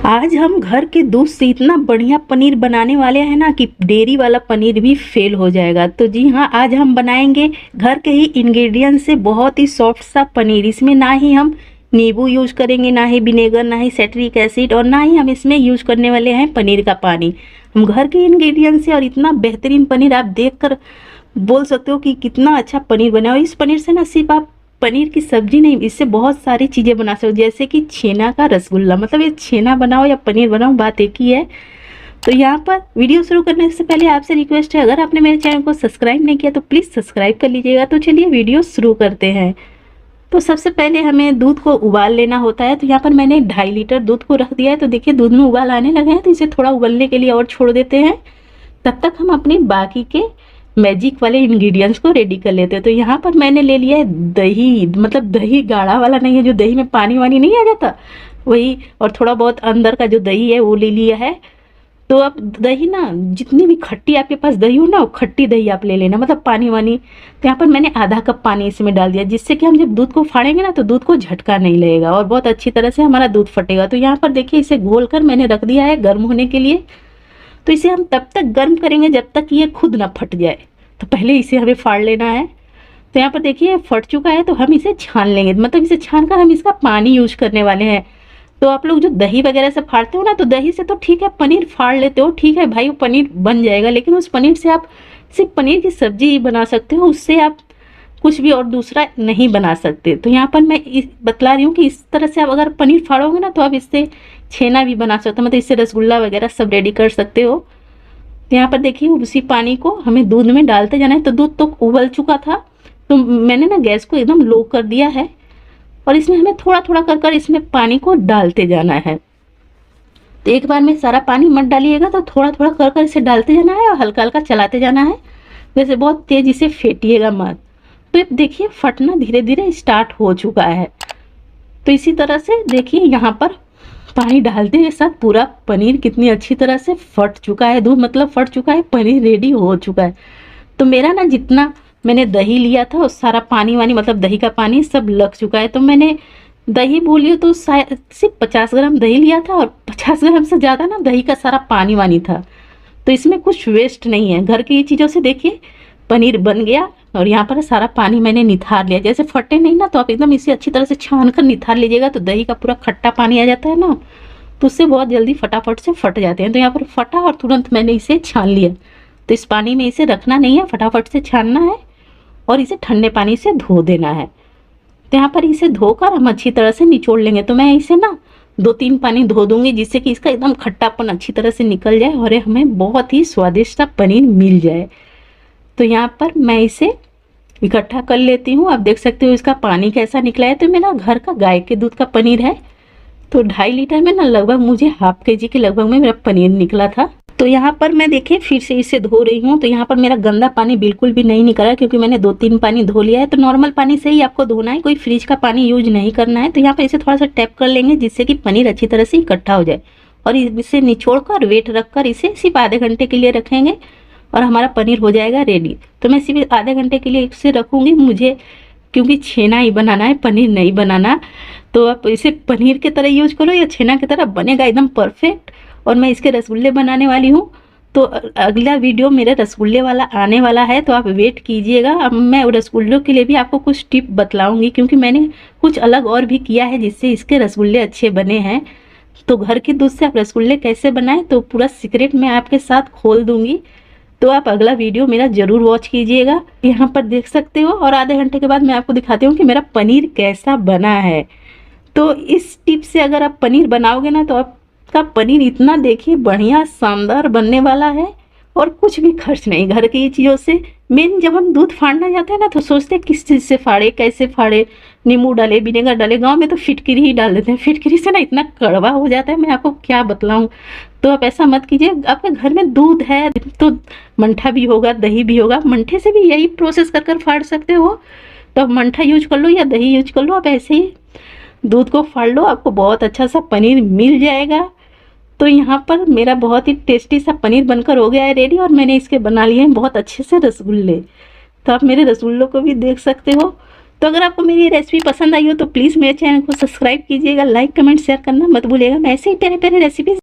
आज हम घर के दूध से इतना बढ़िया पनीर बनाने वाले हैं ना कि डेयरी वाला पनीर भी फेल हो जाएगा। तो जी हाँ, आज हम बनाएंगे घर के ही इंग्रेडिएंट से बहुत ही सॉफ्ट सा पनीर। इसमें ना ही हम नींबू यूज करेंगे, ना ही विनेगर, ना ही सेट्रिक एसिड, और ना ही हम इसमें यूज करने वाले हैं पनीर का पानी। हम घर के इंग्रेडिएंट से और इतना बेहतरीन पनीर आप देखकर बोल सकते हो कि कितना अच्छा पनीर बना। और इस पनीर से ना सिर्फ आप पनीर की सब्जी नहीं, इससे बहुत सारी चीज़ें बना सकते हो, जैसे कि छेना का रसगुल्ला। मतलब ये छेना बनाओ या पनीर बनाओ, बात एक ही है। तो यहाँ पर वीडियो शुरू करने से पहले आपसे रिक्वेस्ट है, अगर आपने मेरे चैनल को सब्सक्राइब नहीं किया तो प्लीज़ सब्सक्राइब कर लीजिएगा। तो चलिए वीडियो शुरू करते हैं। तो सबसे पहले हमें दूध को उबाल लेना होता है। तो यहाँ पर मैंने 2.5 लीटर दूध को रख दिया है। तो देखिए दूध में उबाल आने लगे हैं, तो इसे थोड़ा उबलने के लिए और छोड़ देते हैं। तब तक हम अपने बाकी के मैजिक वाले इंग्रेडिएंट्स को रेडी कर लेते हैं। तो यहाँ पर मैंने ले लिया है दही, मतलब दही गाढ़ा वाला नहीं है, जो दही में पानी वानी नहीं आ जाता वही, और थोड़ा बहुत अंदर का जो दही है वो ले लिया है। तो अब दही ना, जितनी भी खट्टी आपके पास दही हो ना, वो खट्टी दही आप ले लेना, मतलब पानी वानी। तो यहाँ पर मैंने आधा कप पानी इसमें डाल दिया, जिससे कि हम जब दूध को फाड़ेंगे ना तो दूध को झटका नहीं लगेगा और बहुत अच्छी तरह से हमारा दूध फटेगा। तो यहाँ पर देखिए इसे घोल कर मैंने रख दिया है गर्म होने के लिए। तो इसे हम तब तक गर्म करेंगे जब तक ये खुद ना फट जाए। तो पहले इसे हमें फाड़ लेना है। तो यहाँ पर देखिए फट चुका है, तो हम इसे छान लेंगे, मतलब इसे छान कर हम इसका पानी यूज करने वाले हैं। तो आप लोग जो दही वगैरह से फाड़ते हो ना, तो दही से तो ठीक है पनीर फाड़ लेते हो, ठीक है भाई, वो पनीर बन जाएगा। लेकिन उस पनीर से आप सिर्फ पनीर की सब्जी ही बना सकते हो, उससे आप कुछ भी और दूसरा नहीं बना सकते। तो यहाँ पर मैं बतला रही हूँ कि इस तरह से आप अगर पनीर फाड़ोगे ना तो आप इससे छेना भी बना सकते हो, मतलब इससे रसगुल्ला वगैरह सब रेडी कर सकते हो। तो यहाँ पर देखिए उसी पानी को हमें दूध में डालते जाना है। तो दूध तो उबल चुका था, तो मैंने ना गैस को एकदम लो कर दिया है, और इसमें हमें थोड़ा थोड़ा कर इसमें पानी को डालते जाना है। तो एक बार में सारा पानी मत डालिएगा, तो थोड़ा थोड़ा कर इसे डालते जाना है और हल्का हल्का चलाते जाना है। वैसे बहुत तेज इसे फेंटिएगा मत। तो देखिए फटना धीरे धीरे स्टार्ट हो चुका है। तो इसी तरह से देखिए यहाँ पर पानी डालते के साथ पूरा पनीर कितनी अच्छी तरह से फट चुका है, दूध मतलब फट चुका है, पनीर रेडी हो चुका है। तो मेरा ना जितना मैंने दही लिया था उस सारा पानी वानी, मतलब दही का पानी सब लग चुका है। तो मैंने दही बोलिए तो शायद सिर्फ 50 ग्राम दही लिया था, और 50 ग्राम से ज़्यादा ना दही का सारा पानी वानी था। तो इसमें कुछ वेस्ट नहीं है, घर की चीज़ों से देखिए पनीर बन गया। और यहाँ पर सारा पानी मैंने निथार लिया, जैसे फटे नहीं ना, तो आप एकदम इसे अच्छी तरह से छान कर निथार लीजिएगा। तो दही का पूरा खट्टा पानी आ जाता है ना, तो उससे बहुत जल्दी फटाफट से फट जाते हैं। तो यहाँ पर फटा और तुरंत मैंने इसे छान लिया। तो इस पानी में इसे रखना नहीं है, फटाफट से छानना है और इसे ठंडे पानी से धो देना है। तो यहाँ पर इसे धोकर हम अच्छी तरह से निचोड़ लेंगे। तो मैं इसे ना 2-3 पानी धो दूंगी, जिससे कि इसका एकदम खट्टापन अच्छी तरह से निकल जाए और हमें बहुत ही स्वादिष्ट सा पनीर मिल जाए। तो यहाँ पर मैं इसे इकट्ठा कर लेती हूँ। आप देख सकते हो इसका पानी कैसा निकला है। तो मेरा घर का गाय के दूध का पनीर है, तो 2.5 लीटर में ना लगभग मुझे ½ kg के लगभग में मेरा पनीर निकला था। तो यहाँ पर मैं देखिए फिर से इसे धो रही हूँ। तो यहाँ पर मेरा गंदा पानी बिल्कुल भी नहीं निकला, क्योंकि मैंने 2-3 पानी धो लिया है। तो नॉर्मल पानी से ही आपको धोना है, कोई फ्रिज का पानी यूज नहीं करना है। तो यहाँ पर इसे थोड़ा सा टैप कर लेंगे, जिससे कि पनीर अच्छी तरह से इकट्ठा हो जाए। और इसे निचोड़ कर वेट रख कर इसे सिर्फ आधे घंटे के लिए रखेंगे और हमारा पनीर हो जाएगा रेडी। तो मैं सिर्फ आधे घंटे के लिए इसे रखूँगी, मुझे क्योंकि छेना ही बनाना है, पनीर नहीं बनाना। तो आप इसे पनीर की तरह यूज करो या छेना की तरह, बनेगा एकदम परफेक्ट। और मैं इसके रसगुल्ले बनाने वाली हूँ। तो अगला वीडियो मेरा रसगुल्ले वाला आने वाला है, तो आप वेट कीजिएगा। अब मैं रसगुल्लों के लिए भी आपको कुछ टिप बतलाऊंगी, क्योंकि मैंने कुछ अलग और भी किया है जिससे इसके रसगुल्ले अच्छे बने हैं। तो घर के दूध से आप रसगुल्ले कैसे बनाएं, तो पूरा सीक्रेट मैं आपके साथ खोल दूंगी। तो आप अगला वीडियो मेरा जरूर वॉच कीजिएगा। यहाँ पर देख सकते हो, और आधे घंटे के बाद मैं आपको दिखाती हूँ कि मेरा पनीर कैसा बना है। तो इस टिप से अगर आप पनीर बनाओगे ना, तो आपका पनीर इतना देखिए बढ़िया शानदार बनने वाला है, और कुछ भी खर्च नहीं घर की चीज़ों से। मेन जब हम दूध फाड़ना जाते हैं ना, तो सोचते हैं किस चीज़ से फाड़े, कैसे फाड़े, नींबू डाले, विनेगर डाले। गांव में तो फिटकिरी ही डाल देते हैं, फिटकिरी से ना इतना कड़वा हो जाता है, मैं आपको क्या बतलाऊं। तो आप ऐसा मत कीजिए। आपके घर में दूध है तो मंठा भी होगा, दही भी होगा, मंठे से भी यही प्रोसेस कर फाड़ सकते हो। तो आप मंठा यूज कर लो या दही यूज कर लो, आप ऐसे ही दूध को फाड़ लो, आपको बहुत अच्छा सा पनीर मिल जाएगा। तो यहाँ पर मेरा बहुत ही टेस्टी सा पनीर बनकर हो गया है रेडी, और मैंने इसके बना लिए हैं बहुत अच्छे से रसगुल्ले। तो आप मेरे रसगुल्लों को भी देख सकते हो। तो अगर आपको मेरी रेसिपी पसंद आई हो तो प्लीज़ मेरे चैनल को सब्सक्राइब कीजिएगा, लाइक कमेंट शेयर करना मत भूलिएगा। मैं ऐसे ही प्यारे प्यारे रेसिपीज